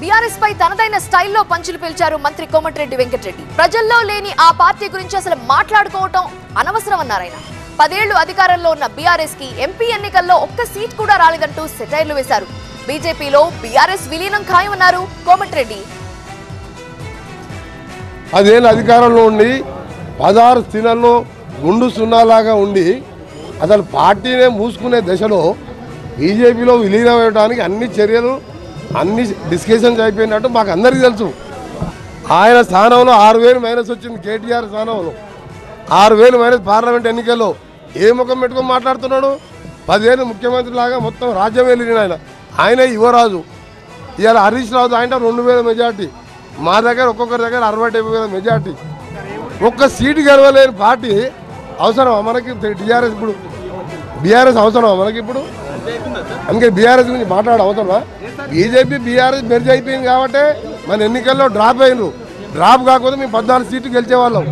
BRS పై తనదైన స్టైల్లో పంచులు పిలిచారు మంత్రి కోమటిరెడ్డి వెంకటరెడ్డి. ప్రజల్లో లేని ఆ పార్టీ గురించి అసలు మాట్లాడుకోవటం అనవసరం అన్నారాయన. 10 ఏళ్లు అధికారంలో ఉన్న బీఆర్ఎస్ కి ఎంపీ ఎన్నికల్లో ఒక్క సీట్ కూడా రాలేదంటూ సెటైర్లు వేశారు. బీజేపీలో బీఆర్ఎస్ విలీనం ఖాయమన్నారు కోమటిరెడ్డి. 10 ఏళ్ళ అధికారంలో ఉండి 16 స్థానాల్లో గుండు సున్నాలాగా ఉండి అసలు పార్టీనే మూసుకునే దశలో బీజేపీలో విలీనం అవ్వడానికి అన్ని చర్యలు అన్ని డిస్కషన్స్ అయిపోయినట్టు మాకు అందరికీ తెలుసు. ఆయన స్థానంలో 6,000 మైనస్ వచ్చింది. కేటీఆర్ స్థానంలో 6,000 మైనస్ పార్లమెంట్ ఎన్నికల్లో ఏ ముఖం పెట్టుకొని మాట్లాడుతున్నాడు? 10 ఏళ్ళు ముఖ్యమంత్రి లాగా మొత్తం రాజ్యం వెళ్ళిన ఆయనే యువరాజు. ఇవాళ హరీష్ రావు ఆయన 2,000 మెజార్టీ, మా దగ్గర ఒక్కొక్కరి దగ్గర 60-70,000 మెజార్టీ. ఒక్క సీటు గెలవలేని పార్టీ అవసరమా మనకి? టీఆర్ఎస్ ఇప్పుడు బీఆర్ఎస్ అవసరమా మనకి? ఇప్పుడు అందుకే బీఆర్ఎస్ గురించి మాట్లాడ అవసరమా? బీజేపీ బీఆర్ఎస్ మెర్జ్ అయిపోయింది కాబట్టి మన ఎన్నికల్లో డ్రాప్ అయినరు. డ్రాప్ కాకపోతే మేము 14 సీట్లు గెలిచేవాళ్ళం.